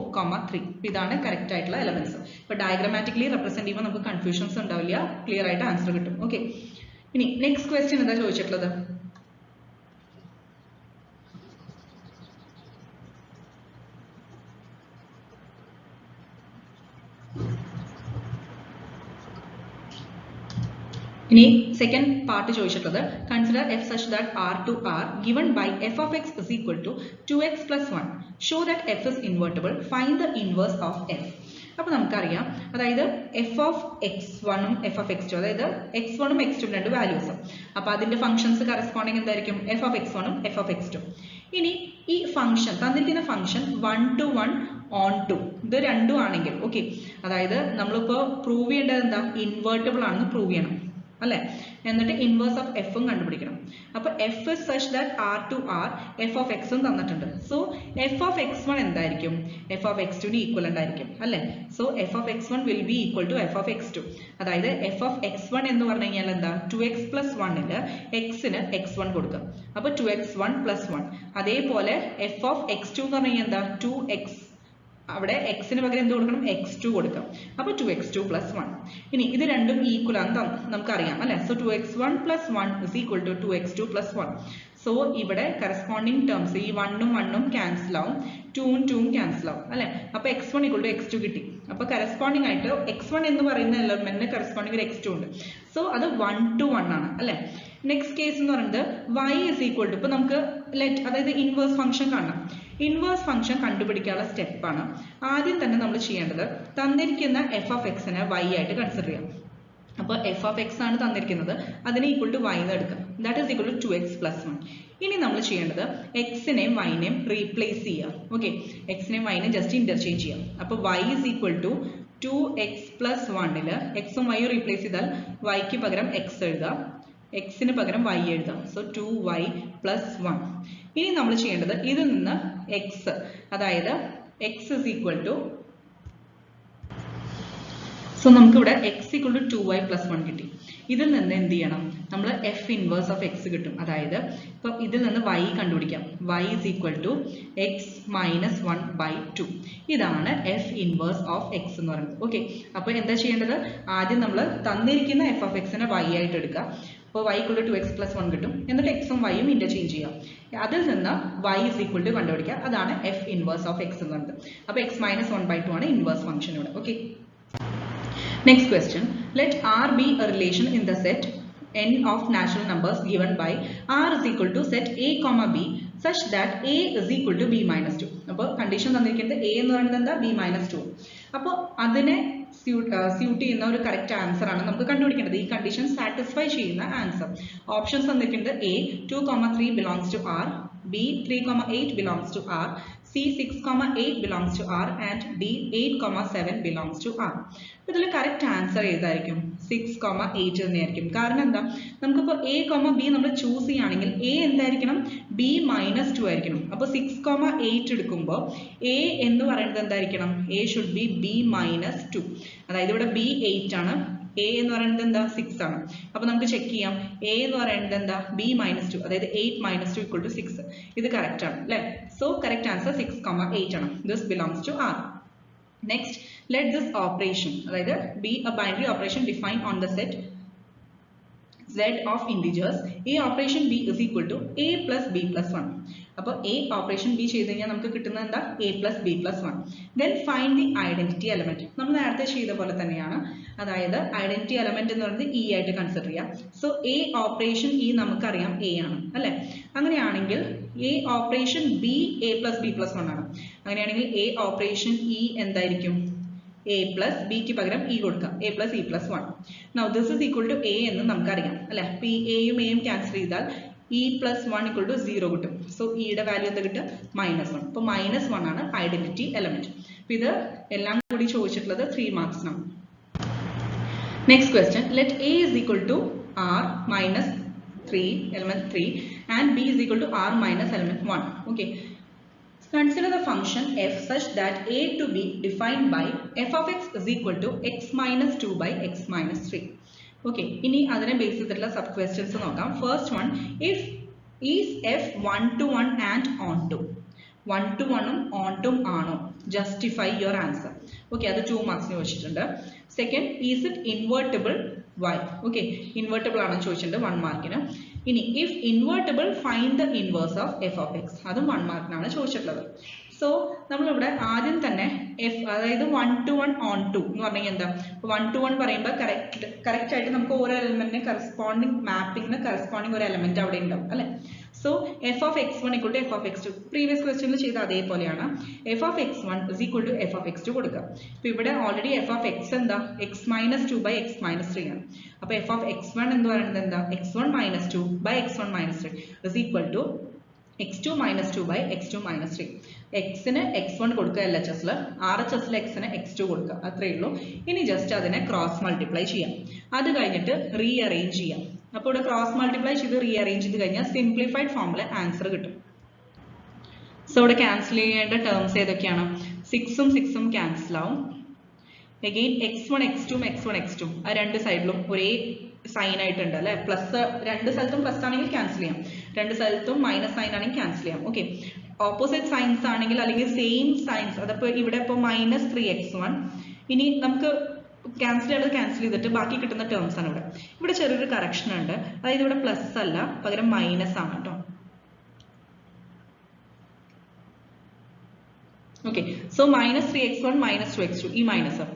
Speaker 1: 3. ഇതാണ് കറക്റ്റ് ആയിട്ടുള്ള എലമെന്റ്സ്. ഇപ്പോൾ ഡയഗ്രമാറ്റിക്കലി റെപ്രസെന്റ് ചെയ്യുമ്പോൾ നമുക്ക് കൺഫ്യൂഷൻസ് ഉണ്ടാവില്ല, ക്ലിയർ ആയിട്ട് ആൻസർ കിട്ടും. ഓക്കെ, ഇനി നെക്സ്റ്റ് ക്വസ്റ്റ്യൻ എന്താ ചോദിച്ചിട്ടുള്ളത്, ഇനി സെക്കൻഡ് പാർട്ട് ചോദിച്ചിട്ടുള്ളത് consider f such that R to R given by f of x is equal to 2x plus 1 show that f is invertible find the inverse of f. അപ്പോൾ നമുക്കറിയാം, അതായത് f of x വണ്ണും f of x two, അതായത് x വണ്ണും x two രണ്ട് വാല്യൂസും. അപ്പോൾ അതിന്റെ ഫംഗ്ഷൻസ് കറസ്പോണ്ടിങ് എന്തായിരിക്കും? എഫ് ഓഫ് എക്സ് വണ്ണും എഫ് ഓഫ് എക്സ് ടു. ഇനി ഈ ഫംഗ്ഷൻ തന്നിരിക്കുന്ന ഫംഗ്ഷൻ 1 to 1 on 2 ഇത് രണ്ടും ആണെങ്കിൽ ഓക്കെ, അതായത് നമ്മളിപ്പോൾ പ്രൂവ് ചെയ്യേണ്ടത് എന്താ? ഇൻവേർട്ടിബിൾ ആണെന്ന് പ്രൂവ് ചെയ്യണം അല്ലെ? എന്നിട്ട് ഇൻവേഴ്സ് ഓഫ് എഫും കണ്ടുപിടിക്കണം. അപ്പൊ f is such that R to R f of എക്സും തന്നിട്ടുണ്ട്. So f of x one എന്തായിരിക്കും? എഫ് ഓഫ് എക്സ് ടുന് ഈക്വലന്റ് ആയിരിക്കും അല്ലെ? So f of x one will be equal to f of x two. അതായത് f of x one എന്ന് പറഞ്ഞു കഴിഞ്ഞാൽ എന്താ? 2x plus 1 എക്സിന് x1 കൊടുക്കാം. അപ്പൊ 2x1 plus 1. അതേപോലെ എഫ് ഓഫ് എക്സ് ടു എന്ന് പറഞ്ഞു കഴിഞ്ഞാൽ എന്താ? 2x, അവിടെ എക്സിന് പകരം എന്ത് കൊടുക്കണം? x2 കൊടുക്കാം. അപ്പൊ 2x2 plus 1. ഇനി ഇത് രണ്ടും ഈക്വൽ ആണെന്ന് നമുക്കറിയാം അല്ലെ? So 2x1 plus 1 is equal to 2x2 plus 1. So ഇവിടെ കറസ്പോണ്ടിങ് ടേംസ് ഈ 1ഉം 1ഉം ക്യാൻസൽ ആവും, 2ഉം 2ഉം ക്യാൻസൽ ആവും അല്ലെ? അപ്പൊ x1 equal to x2 കിട്ടി. അപ്പൊ കറസ്പോണ്ടിങ് ആയിട്ട് x1 എന്ന് പറയുന്ന എലമെന്റിന് കറസ്പോണ്ടിങ് ഒരു x2 ഉണ്ട്. സോ അത് 1 to 1 ആണ് അല്ലെ? നെക്സ്റ്റ് കേസ് എന്ന് പറയുന്നത് y is equal to, ഇപ്പൊ നമുക്ക് അതായത് ഇൻവേഴ്സ് ഫംഗ്ഷൻ കാണണം. ഇൻവേഴ്സ് ഫംഗ്ഷൻ കണ്ടുപിടിക്കാനുള്ള സ്റ്റെപ്പാണ് ആദ്യം തന്നെ നമ്മൾ ചെയ്യേണ്ടത്. തന്നിരിക്കുന്ന എഫ് ഓഫ് എക്സിനെ y ആയിട്ട് കൺസിഡർ ചെയ്യാം. അപ്പോൾ എഫ് ഓഫ് എക്സ് ആണ് തന്നിരിക്കുന്നത്, അതിനെ ഈക്വൽ ടു y എന്ന് എടുക്കാം. That is equal to 2x plus 1. ഇനി നമ്മൾ ചെയ്യേണ്ടത് എക്സിനെയും വൈനെയും റീപ്ലേസ് ചെയ്യാം. ഓക്കെ, എക്സിനെയും വൈനെയും ജസ്റ്റ് ഇന്റർചേഞ്ച് ചെയ്യാം. അപ്പോൾ y is equal to 2x plus 1 എക്സും വൈയും റീപ്ലേസ് ചെയ്താൽ yക്ക് പകരം x എഴുതാം, എക്സിന് പകരം y എഴുതാം. So 2y plus 1. ഇനി നമ്മൾ ചെയ്യേണ്ടത് ഇതിൽ നിന്ന് x, അതായത് x is equal to, so നമുക്ക് ഇവിടെ x equal to 2y plus 1 കിട്ടി. ഇതിൽ നിന്ന് എന്ത് ചെയ്യണം? നമ്മൾ f ഇൻവേഴ്സ് ഓഫ് x കിട്ടും. അതായത് ഇപ്പൊ ഇതിൽ നിന്ന് y കണ്ടുപിടിക്കാം. y is equal to x minus 1 by 2. ഇതാണ് f ഇൻവേഴ്സ് ഓഫ് x എന്ന് പറയുന്നത്. ഓക്കെ, അപ്പൊ എന്താ ചെയ്യേണ്ടത്? ആദ്യം നമ്മൾ തന്നിരിക്കുന്ന f of x നെ y ആയിട്ട് എടുക്കുക. അപ്പോൾ y equal to 2x plus 1 കിട്ടും. എന്നിട്ട് എക്സും വൈയും ഇന്റർചേഞ്ച് ചെയ്യാം. അതിൽ നിന്ന് y is equal to കണ്ടുപിടിക്കുക. അതാണ് f ഇൻവേഴ്സ് ഓഫ് x എന്ന് പറയുന്നത്. അപ്പോൾ x minus 1 by 2 ആണ് ഇൻവേഴ്സ് ഫംഗ്ഷൻ ഇവിടെ. Okay, next question, let R be a relation in the set n of natural numbers given by R is equal to set a comma b such that a is equal to b minus 2. അപ്പോൾ condition തന്നിരിക്കുന്നത് a എന്ന് പറയുന്നത് എന്താ? b minus 2. അപ്പോൾ അതിനെ suit ചെയ്യുന്ന ഒരു correct answer ആണ് നമുക്ക് കണ്ടുപിടിക്കേണ്ടത്. ഈ കണ്ടീഷൻ സാറ്റിസ്ഫൈ ചെയ്യുന്ന ആൻസർ. ഓപ്ഷൻസ് തന്നിരിക്കുന്നത് a 2,3 belongs to R, b 3,8 belongs to R, c 6,8 belongs to R and d 8,7 belongs to R. ഇതിൽ കറക്റ്റ് ആൻസർ ഏതായിരിക്കും? 6,8 തന്നെയായിരിക്കും. കാരണം എന്താ? നമുക്കിപ്പോൾ a, b നമ്മൾ ചൂസ് ചെയ്യുകയാണെങ്കിൽ a എന്തായിരിക്കണം? b minus 2 ആയിരിക്കണം. അപ്പോൾ 6,8 എടുക്കുമ്പോൾ a എന്ന് പറയുന്നത് എന്തായിരിക്കണം? a should be b minus 2. അതായത് ഇവിടെ b 8 ആണ്, a എന്ന് പറയുന്നത് എന്താ? 6 ആണ്. അപ്പോൾ നമുക്ക് ചെക്ക് ചെയ്യാം. a എന്ന് പറയുന്നത് എന്താ? b minus 2, അതായത് 8 minus 2 equal to 6. ഇത് കറക്റ്റ് ആണ് അല്ലേ? സോ കറക്റ്റ് ആൻസർ 6,8 ആണ്. This belongs to R. Next, let this operation, അതായത് be a binary operation defined on the set z of integers. A operation b is equal to a plus b plus 1. അപ്പോൾ a operation b ചെയ്ത് കഴിഞ്ഞാൽ നമുക്ക് കിട്ടുന്നത് എന്താ? a plus b plus 1. Then find the identity element. നമ്മൾ നേരത്തെ ചെയ്ത പോലെ തന്നെയാണ്. അതായത് ഐഡന്റിറ്റി എലമെന്റ് എന്ന് പറയുന്നത് e ആയിട്ട് കൺസിഡർ ചെയ്യാം. സോ a ഓപ്പറേഷൻ e നമുക്കറിയാം a ആണ് അല്ലെ? അങ്ങനെയാണെങ്കിൽ a operation b a plus b plus 1 ആണ്. അങ്ങനെയാണെങ്കിൽ a ഓപ്പറേഷൻ e എന്തായിരിക്കും? a plus b ക്ക് പകരം e കൊടുക്കാം, a plus e plus 1. Now this is equal to a എന്ന് നമുക്കറിയാം അല്ലെ? അപ്പൊ ഈ a യും a യും ക്യാൻസൽ ചെയ്താൽ e plus 1 equal to 0 കിട്ടും. സോ e യുടെ വാല്യൂ എന്താ കിട്ടുക? -1. അപ്പോൾ -1 ആണ് ഐഡന്റിറ്റി എലമെന്റ്. അപ്പോൾ ഇത് എല്ലാം കൂടി ചോദിച്ചിട്ടുള്ളത് 3 മാർക്സിനാണ്. Next question, let a is equal to r minus 3 element 3 and b is equal to r minus element 1. Okay, consider the function f such that a to be defined by f of x is equal to x minus 2 by x minus 3. Okay, ഇനി അതിനെ base ചെയ്തിട്ടുള്ള sub questions നോക്കാം. First one, if is f 1 to 1 and on to 1 to 1 ഉം on to ആണോ? Justify your answer. Okay, അത് 2 മാർക്സിന് ചോദിച്ചിട്ടുണ്ട്. Second, is it invertible? Why? Okay, invertible ആണെന്ന് ചോദിച്ചിട്ടുണ്ട് 1 മാർക്കിന്. ഇനി if invertible, find the inverse of f of x. അതും 1 മാർക്കിനാണ് ചോദിച്ചിട്ടുള്ളത്. സോ നമ്മളിവിടെ ആദ്യം തന്നെ എഫ് അതായത് 1 to 1 on 2 എന്ന് പറഞ്ഞാൽ എന്താ 1 to 1 പറയുമ്പോൾ കറക്റ്റ് ആയിട്ട് നമുക്ക് ഓരോ എലമെന്റിന് കറസ്പോണ്ടിങ് മാപ്പിംഗിന് കറസ്പോണ്ടിങ് ഒരു എലമെന്റ് അവിടെ ഉണ്ടാവും അല്ലെ. So f of x1 equal to f of x2 previous ക്വസ്റ്റ്യനിൽ ചെയ്ത അതേപോലെയാണ് F of x1 is equal to f of x2 കൊടുക്കുക. അപ്പോൾ ഇവിടെ ഓൾറെഡി എഫ് ഓഫ് x എന്താ x minus 2 by x minus 3 ആണ്. അപ്പോൾ എഫ് ഓഫ് x1 എന്ന് പറയുന്നത് എന്താ x1 minus 2 by x1 minus 3 is equal to x2 minus 2 by x2 minus 3. x ന് x1 കൊടുക്കുക LHS ല്, RHS ല് x ന് x2 കൊടുക്കുക, അത്രേ ഉള്ളൂ. ഇനി ജസ്റ്റ് അതിനെ ക്രോസ് മൾട്ടിപ്ലൈ ചെയ്യാം. അത് കഴിഞ്ഞിട്ട് റീഅറേഞ്ച് ചെയ്യാം. അപ്പോൾ ഇവിടെ ക്രോസ് മൾട്ടിപ്ലൈ ചെയ്ത് റീഅറേഞ്ച് ചെയ്ത് കഴിഞ്ഞാൽ സിംപ്ലിഫൈഡ് ഫോമിൽ ആൻസർ കിട്ടും. സോ ഇവിടെ ക്യാൻസൽ ചെയ്യേണ്ട ടേംസ് ഏതൊക്കെയാണ്? 6ഉം 6ഉം ക്യാൻസൽ ആവും. Again x1 x2 x1 x2 ആ രണ്ട് സൈഡിലും ഒരേ സൈൻ ആയിട്ടുണ്ട് അല്ലെ. പ്ലസ് രണ്ട് സ്ഥലത്തും പ്ലസ് ആണെങ്കിൽ ക്യാൻസൽ ചെയ്യാം, രണ്ട് സ്ഥലത്തും മൈനസ് സൈൻ ആണെങ്കിൽ ക്യാൻസൽ ചെയ്യാം. ഓക്കെ, ഓപ്പോസിറ്റ് സൈൻസ് ആണെങ്കിൽ അല്ലെങ്കിൽ സെയിം സൈൻസ്, അതപ്പോൾ ഇവിടെ ഇപ്പോൾ -3x1 ഇനി നമുക്ക് ക്യാൻസൽ ചെയ്തിട്ട് ബാക്കി കിട്ടുന്ന ടേംസ് ആണ് ഇവിടെ ചെറിയൊരു കറക്ഷൻ ഉണ്ട്. അതായത് ഇവിടെ പ്ലസ് അല്ല, പകരം മൈനസ് ആണ് കേട്ടോ. ഓക്കെ, സോ -3x1 -2x2 ഈ minus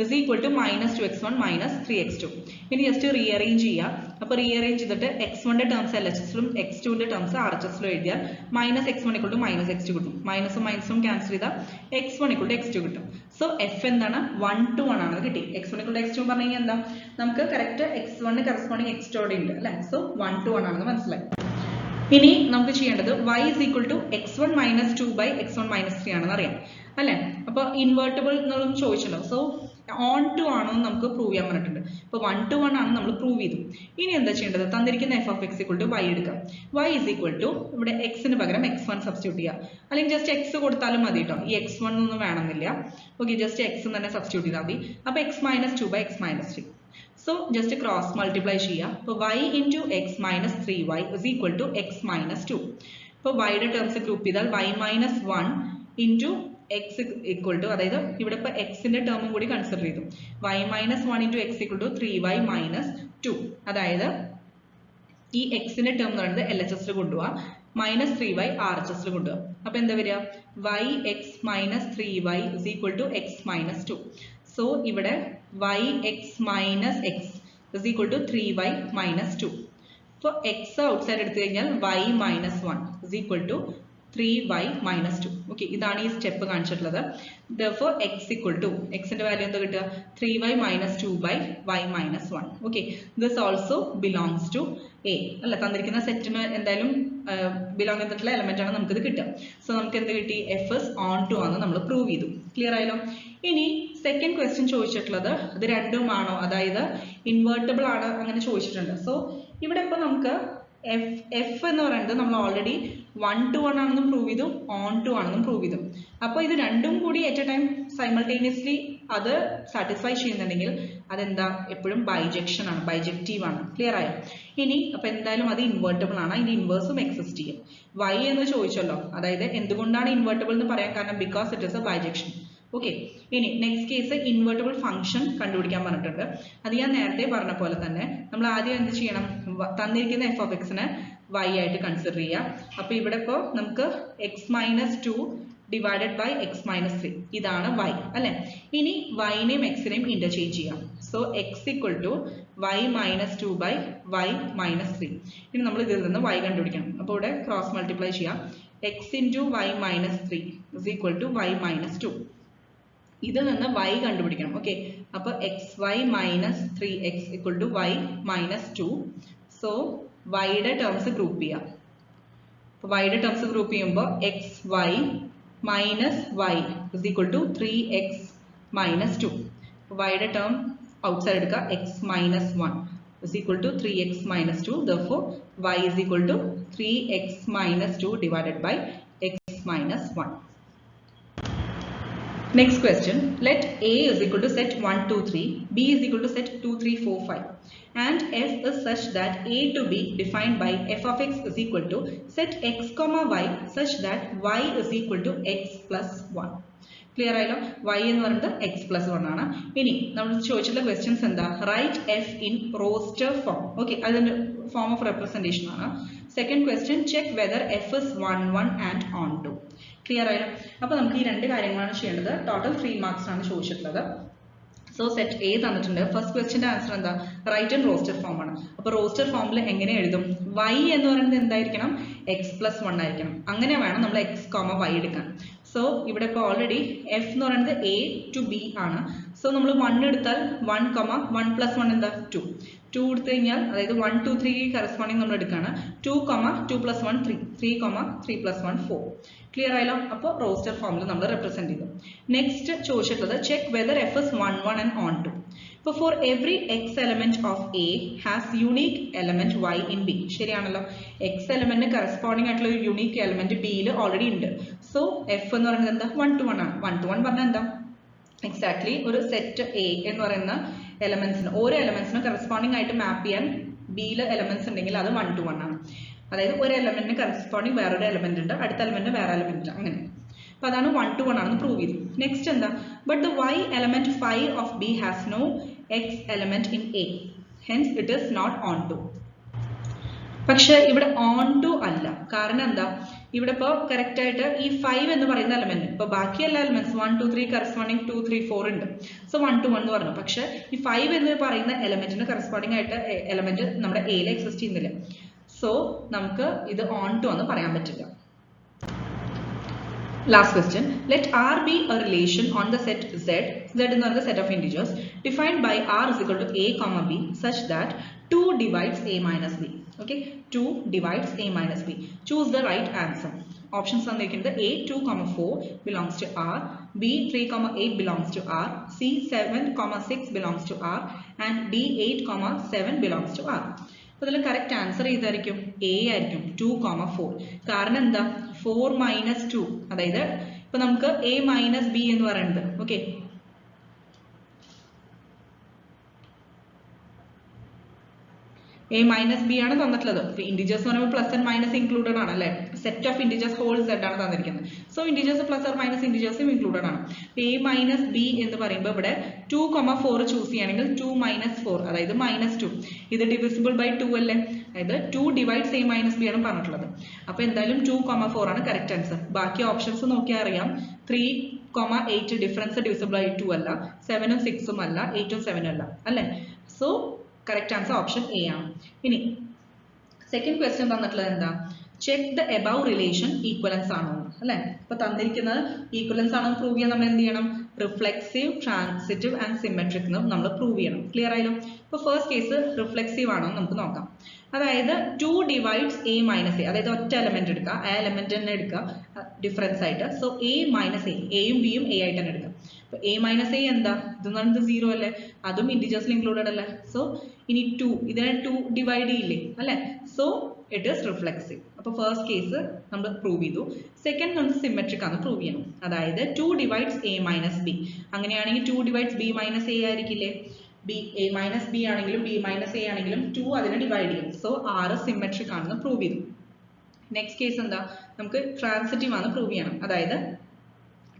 Speaker 1: is equal to -2x1 -3x2. ഇനി ജസ്റ്റ് റീഅറേഞ്ച് ചെയ്യുക. അപ്പോൾ റീഅറേഞ്ച് ചെയ്തിട്ട് x1ന്റെ ടേംസ് LHSലും x2ന്റെ ടേംസ് RHSലും എഴുതിയാൽ -x1 equal to -x2 കിട്ടും. മൈനസും മൈനസും ക്യാൻസൽ ചെയ്താൽ x1 equal to x2 കിട്ടും. സോ എഫ് എന്താണ് 1 to 1 ആണ് കിട്ടി. x1 equal to x2 പറഞ്ഞു കഴിഞ്ഞാൽ എന്താ നമുക്ക് കറക്റ്റ് x1 കറസ്പോണ്ടിങ് x2 അവിടെ ഉണ്ട് അല്ലെ. സോ 1 to 1 ആണെന്ന് മനസ്സിലായി. ഇനി നമുക്ക് ചെയ്യേണ്ടത് y is equal to x1 minus 2 by x1 minus 3 ആണെന്ന് അറിയാം അല്ലെ. അപ്പൊ ഇൻവേർട്ടിബിൾ എന്നുള്ളത് ചോദിച്ചല്ലോ. സോ ഓൺ ടു ആണോ എന്ന് നമുക്ക് പ്രൂവ് ചെയ്യാൻ പറഞ്ഞിട്ടുണ്ട്. ഇപ്പൊ 1 to 1 ആണ് നമ്മൾ പ്രൂവ് ചെയ്തു. ഇനി എന്താ ചെയ്യേണ്ടത്? തന്നിരിക്കുന്ന f of x equal to y എടുക്കാം. y is equal to ഇവിടെ എക്സിന് പകരം x1 സബ്സ്റ്റിറ്റ്യൂട്ട് ചെയ്യുക, അല്ലെങ്കിൽ ജസ്റ്റ് എക്സ് കൊടുത്താലും മതി കേട്ടോ. ഈ x1 ഒന്നും വേണമെന്നില്ല. ഓക്കെ, ജസ്റ്റ് എക്സ് തന്നെ സബ്സ്റ്റിറ്റ്യൂട്ട് ചെയ്താൽ മതി. അപ്പൊ x minus 2 by x minus 3. So just cross multiply ചെയ്യുക. അപ്പോൾ y into x minus 3y is equal to x minus 2. ഇപ്പോൾ yയുടെ ടേംസ് ഗ്രൂപ്പ് ചെയ്താൽ y minus 1 into x equal to, അതായത് ഇവിടെ ഇപ്പോൾ എക്സിന്റെ ടേമും കൂടി കൺസിഡർ ചെയ്തു. y minus 1 into x equal to 3y minus 2. അതായത് ഈ എക്സിന്റെ ടേം എന്ന് പറയുന്നത് LHS കൊണ്ടുപോവാ, -3y RHS കൊണ്ടുപോവാ. അപ്പൊ എന്താ വരിക? yx minus 3y is equal to x minus 2. So ഇവിടെ yx minus x is equal to 3y minus 2. അപ്പോൾ x ഔട്ട്സൈഡ് എടുത്തു കഴിഞ്ഞാൽ y minus 1 is equal to 3y minus 2. Okay, ഇതാണ് ഈ സ്റ്റെപ്പ് കാണിച്ചിട്ടുള്ളത്. Therefore x equal to xന്റെ value എന്താ കിട്ടുക? 3y minus 2 by y minus 1. Okay, this also belongs to A അല്ല. തന്നിരിക്കുന്ന സെറ്റിന് എന്തായാലും ബിലോങ് ചെയ്തിട്ടുള്ള എലമെന്റ് ആണ് നമുക്കിത് കിട്ടുക. സോ നമുക്ക് എന്ത് കിട്ടി? എഫ് ഇസ് ഓൺ ടു ആണെന്ന് നമ്മൾ പ്രൂവ് ചെയ്തു. ക്ലിയർ ആയല്ലോ? ഇനി സെക്കൻഡ് ക്വസ്റ്റ്യൻ ചോദിച്ചിട്ടുള്ളത് ഇത് രണ്ടും ആണോ, അതായത് ഇൻവേർട്ടിബിൾ ആണ് അങ്ങനെ ചോദിച്ചിട്ടുണ്ട്. സോ ഇവിടെ ഇപ്പോൾ നമുക്ക് എഫ് എന്ന് പറയുന്നത് നമ്മൾ ഓൾറെഡി 1 to 1 ആണെന്നും പ്രൂവ് ചെയ്തു, ഓൺ ടു ആണെന്നും പ്രൂവ് ചെയ്തു. അപ്പോൾ ഇത് രണ്ടും കൂടി അറ്റ് എ ടൈം സൈമൾട്ടേനിയസ്ലി അത് സാറ്റിസ്ഫൈ ചെയ്യുന്നുണ്ടെങ്കിൽ അതെന്താ? എപ്പോഴും ബൈജെക്ഷൻ ആണ്, ബൈജക്റ്റീവ് ആണ്. ക്ലിയർ ആയോ? ഇനി അപ്പൊ എന്തായാലും അത് ഇൻവേർട്ടിബിൾ ആണ്, ഇതിന്റെ ഇൻവേഴ്സും എക്സിസ്റ്റ് ചെയ്യും. y എന്ന് ചോദിച്ചല്ലോ, അതായത് എന്തുകൊണ്ടാണ് ഇൻവേർട്ടിബിൾ എന്ന് പറയാൻ കാരണം because it is A bijection. Okay, ഇനി നെക്സ്റ്റ് കേസ് ഇൻവേർട്ടിബിൾ ഫംഗ്ഷൻ കണ്ടുപിടിക്കാൻ പറഞ്ഞിട്ടുണ്ട്. അത് ഞാൻ നേരത്തെ പറഞ്ഞ പോലെ തന്നെ നമ്മൾ ആദ്യം എന്ത് ചെയ്യണം? തന്നിരിക്കുന്ന എഫ് ഓഫ് എക്സിനെ y ആയിട്ട് കൺസിഡർ ചെയ്യുക. അപ്പൊ ഇവിടെ ഇപ്പോൾ നമുക്ക് x minus 2 divided by x minus 3 ഇതാണ് y അല്ലെ. ഇനി yനെയും xനെയും ഇന്റർചേഞ്ച് ചെയ്യാം. So x equal to y minus 2 by y minus 3. ഇനി നമ്മൾ ഇതിൽ നിന്ന് y കണ്ടുപിടിക്കണം. അപ്പോൾ ഇവിടെ ക്രോസ് മൾട്ടിപ്ലൈ ചെയ്യാം. x into y minus 3 is equal to y minus 2. ഇതിൽ നിന്ന് y കണ്ടുപിടിക്കണം. ഓക്കെ, അപ്പോൾ xy minus 3x equal to y minus 2. So yയുടെ ടേംസ് ഗ്രൂപ്പ് ചെയ്യാം. അപ്പോൾ yയുടെ ടേംസ് ഗ്രൂപ്പ് ചെയ്യുമ്പോൾ xy minus y is equal to 3x minus 2. yയുടെ ടേം ഔട്ട്സൈഡ് എടുക്കുക. x minus 1 is equal to 3x minus 2. Therefore y is equal to 3x minus 2 divided by x minus 1. Next question, let A is equal to set 1 2 3, B is equal to set 2 3 4 5, and f is such that A to be defined by f of x is equal to set x comma y such that y is equal to x plus 1. Clear ആയല്ലോ? y എന്ന് പറയുന്നത് x+1 ആണ്. ഇനി നമ്മൾ ചോദിച്ചിട്ടുള്ള questions എന്താ? Write f in roster form. Okay, അതിന്റെ form of representation ആണ്. Second question, check whether f is 1 1 and onto. Clear ആയല്ലോ? അപ്പൊ നമുക്ക് ഈ രണ്ട് കാര്യങ്ങളാണ് ചെയ്യേണ്ടത്. ടോട്ടൽ 3 മാർക്സ് ആണ് ചോദിച്ചിട്ടുള്ളത്. സോ സെറ്റ് എ തന്നിട്ടുണ്ട്. ഫസ്റ്റ് ക്വസ്റ്റ്യന്റെ ആൻസർ എന്താ? റൈറ്റ് ഇൻ റോസ്റ്റർ ഫോം ആണ്. അപ്പൊ റോസ്റ്റർ ഫോമിൽ എങ്ങനെ എഴുതും? y എന്ന് പറയുന്നത് എന്തായിരിക്കണം? x+1 ആയിരിക്കണം. അങ്ങനെ വേണം നമ്മൾ x, y എടുക്കാൻ. സോ ഇവിടെ ഇപ്പോൾ ഓൾറെഡി f എന്ന് പറയുന്നത് a to b ആണ്. സോ നമ്മൾ 1 എടുത്താൽ 1, 1+1 എന്താ? 2. 2 എടുത്തു കഴിഞ്ഞാൽ അതായത് 1 2 3 കറസ്പോണ്ടിങ് നമ്മൾ എടുക്കുകയാണ്. 2, 2+1 3, 3, 3+1 4. ക്ലിയർ ആയല്ലോ? അപ്പോൾ റോസ്റ്റർ ഫോമിൽ നമ്മൾ റെപ്രസെന്റ് ചെയ്തു. നെക്സ്റ്റ് ചോദിച്ചിട്ടുള്ളത് check whether f is 1 1 and onto. ഇപ്പോൾ for every x element of a has unique element y in b. ശരിയാണല്ലോ? x എലമെന്റ് കറസ്പോണ്ടിങ് ആയിട്ടുള്ള ഒരു യൂണീക് എലമെന്റ് ബിയിൽ ഓൾറെഡി ഉണ്ട്. സോ f എന്ന് പറയുന്നത് എന്താ? 1 to 1 ആണ്. 1 to 1 പറഞ്ഞാൽ എന്താ? എക്സാക്ട്ലി ഒരു സെറ്റ് എ എന്ന് പറയുന്ന എലമെന്റ്സിന്, ഓരോ എലമെന്റ്സിനും കറസ്പോണ്ടിങ് ആയിട്ട് മാപ്പ് ചെയ്യാൻ ബിയിൽ എലമെന്റ്സ് ഉണ്ടെങ്കിൽ അത് 1 to 1 ആണ്. അതായത് ഒരു എലമെന്റിന് കറസ്പോണ്ടിങ് വേറൊരു എലമെന്റ് ഉണ്ട്, അടുത്ത എലമെന്റ് വേറെ എലമെന്റ്, അങ്ങനെ. അപ്പൊ അതാണ് 1 to 1 ആണെന്ന് പ്രൂവ് ചെയ്തു. നെക്സ്റ്റ് എന്താ? But the y element 5 of b has no x element in a, hence it is not onto. പക്ഷെ ഇവിടെ ഓൺ ടു അല്ല. കാരണം എന്താ? ഇവിടെ ഇപ്പോൾ കറക്റ്റ് ആയിട്ട് ഈ 5 എന്ന് പറയുന്ന എലമെന്റ്, ഇപ്പൊ ബാക്കി എല്ലാ എലമെന്റ്സ് 1 2 3 കറസ്പോണ്ടിങ് 2 3 4 ഉണ്ട്. സോ 1 to 1 എന്ന് പറഞ്ഞു. പക്ഷെ ഈ 5 എന്ന് പറയുന്ന എലമെന്റിന് കറസ്പോണ്ടിങ് ആയിട്ട് എലമെന്റ് നമ്മുടെ എയിൽ എക്സിസ്റ്റ് ചെയ്യുന്നില്ല. സോ നമുക്ക് ഇത് ഓൺ ടു എന്ന് പറയാൻ പറ്റില്ല. Last question. Let R be a relation on the set Z. Z is the set of integers defined by R is equal to A, B such that 2 divides A minus B. Okay, 2 divides A minus B. Choose the right answer. Options are taken. The A 2, 4 belongs to R, B 3, 8 belongs to R, C 7, 6 belongs to R, and D 8, 7 belongs to R. അപ്പോൾ ഇതിൽ correct answer ഏതായിരിക്കും? A ആയിരിക്കും. 2, 4. കാരണം എന്താ? 4 - 2, അതായത് ഇപ്പൊ നമുക്ക് A minus B എന്ന് പറയുന്നത്, ഓക്കെ, a minus b ആണ് തന്നിട്ടുള്ളത്. ഇന്റിജേഴ്സ് എന്ന് പറയുമ്പോൾ പ്ലസ് ആൻഡ് മൈനസ് ഇൻക്ലൂഡഡ് ആണ് അല്ലേ? Set of integers whole set ആണ് തന്നിരിക്കുന്നത്. So integers plus or minus ഇന്റിജേഴ്സും ഇൻക്ലൂഡഡ് ആണ്. a മൈനസ് ബി എന്ന് പറയുമ്പോൾ ഇവിടെ 2, 4 ചൂസ് ചെയ്യുകയാണെങ്കിൽ 2 - 4, അതായത് -2. ഇത് ഡിവിസിബിൾ ബൈ 2 അല്ലേ? അതായത് 2 ഡിവൈഡ്സ് a മൈനസ് ബി ആണ് പറഞ്ഞിട്ടുള്ളത്. അപ്പൊ എന്തായാലും 2, 4 ആണ് കറക്റ്റ് ആൻസർ. ബാക്കി ഓപ്ഷൻസ് നോക്കിയാൽ അറിയാം. 3, 8 ഡിഫറൻസ് ഡിവിസിബിൾ ബൈ 2 അല്ല, 7ഉം 6ഉം അല്ല, 8ഉം 7ഉം അല്ല, അല്ലേ? So correct answer option A ആണ്. ഇനി സെക്കൻഡ് ക്വസ്റ്റ്യൻ തന്നിട്ടുള്ളത് എന്താ? Check the above relation equivalence ആണോ, അല്ലെ? ഇപ്പൊ തന്നിരിക്കുന്നത് ഈക്വലൻസ് ആണോ പ്രൂവ് ചെയ്യാൻ നമ്മൾ എന്ത് ചെയ്യണം? റിഫ്ലെക്സീവ്, ട്രാൻസിറ്റീവ് ആൻഡ് സിമെട്രിക് നമ്മൾ പ്രൂവ് ചെയ്യണം. ക്ലിയർ ആയല്ലോ? ഇപ്പൊ ഫസ്റ്റ് കേസ് റിഫ്ലെക്സീവ് ആണോ നമുക്ക് നോക്കാം. അതായത് 2 ഡിവൈഡ്സ് a മൈനസ് a, അതായത് ഒറ്റ എലമെന്റ് എടുക്കുക, ആ എലമെന്റ് തന്നെ എടുക്കുക ഡിഫറൻസ് ആയിട്ട്. സോ a മൈനസ് a, എയും ബിയും a ആയിട്ട് തന്നെ എടുക്കുക. അപ്പൊ a മൈനസ് a എന്താ? ഇതെന്ന് പറയുന്നത് 0 അല്ലേ? അതും ഇന്റിജേഴ്സിൽ ഇൻക്ലൂഡഡ് അല്ലേ? സോ ഇനി 2, ഇതിനെ 2 ഡിവൈഡ് ചെയ്യില്ലേ, അല്ലെ? So it is reflexive. അപ്പൊ ഫസ്റ്റ് കേസ് നമ്മൾ പ്രൂവ് ചെയ്തു. സെക്കൻഡ് നമ്മൾ സിമെട്രിക് ആണ് പ്രൂവ് ചെയ്യണം. അതായത് 2 ഡിവൈഡ്സ് a മൈനസ് b. അങ്ങനെയാണെങ്കിൽ 2 divides b minus a ആയിരിക്കില്ലേ? a minus b ആണെങ്കിലും b മൈനസ് a ആണെങ്കിലും 2 അതിനെ ഡിവൈഡ് ചെയ്യും. സോ r സിമെട്രിക് ആണെന്ന് പ്രൂവ് ചെയ്തു. നെക്സ്റ്റ് കേസ് എന്താ? നമുക്ക് ട്രാൻസിറ്റീവ് ആണ് പ്രൂവ് ചെയ്യണം. അതായത്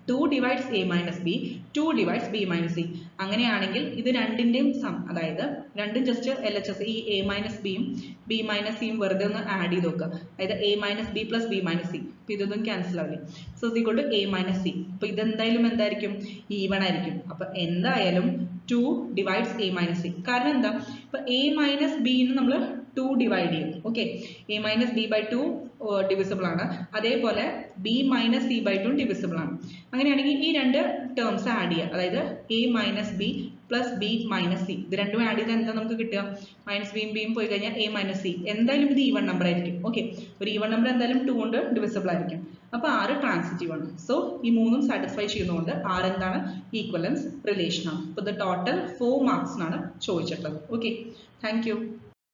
Speaker 1: 2 divides a minus b, 2 divides b minus c. അങ്ങനെയാണെങ്കിൽ ഇത് രണ്ടിന്റെയും സം, അതായത് രണ്ടും ജസ്റ്റ് LHS, ഈ a minus b യും b minus c യും വെറുതെ ഒന്ന് ആഡ് ചെയ്ത് നോക്കുക. അതായത് a minus b plus b minus c. അപ്പൊ ഇതൊന്നും ക്യാൻസൽ ആവില്ലേ? So is equal to a minus c. അപ്പൊ ഇതെന്തായാലും എന്തായിരിക്കും? ഈവൺ ആയിരിക്കും. അപ്പൊ എന്തായാലും 2 divides a minus c. കാരണം എന്താ? ഇപ്പൊ a minus b ന്ന് നമ്മൾ 2 ഡിവൈഡ് ചെയ്യും. Okay, a minus b by 2 divisible ആണ്. അതേപോലെ b minus c by 2 divisible ആണ്. അങ്ങനെയാണെങ്കിൽ ഈ രണ്ട് ടേംസ് ആഡ് ചെയ്യുക. അതായത് a minus b plus b minus c. ഇത് രണ്ടും ആഡ് ചെയ്താൽ എന്താ നമുക്ക് കിട്ടുക? മൈനസ് ബിയും ബിയും പോയി കഴിഞ്ഞാൽ a minus c. എന്തായാലും ഇത് ഈവൺ നമ്പർ ആയിരിക്കും. ഓക്കെ, ഒരു ഈവൺ നമ്പർ എന്തായാലും 2 കൊണ്ട് ഡിവിസിബിൾ ആയിരിക്കും. അപ്പൊ r ട്രാൻസിറ്റീവ് ആണ്. സോ ഈ മൂന്നും സാറ്റിസ്ഫൈ ചെയ്യുന്നതുകൊണ്ട് r എന്താണ്? ഈക്വലൻസ് റിലേഷൻ ആണ്. അപ്പൊ ഇത് ടോട്ടൽ 4 മാർക്സിനാണ് ചോദിച്ചിട്ടുള്ളത്. Okay, thank you.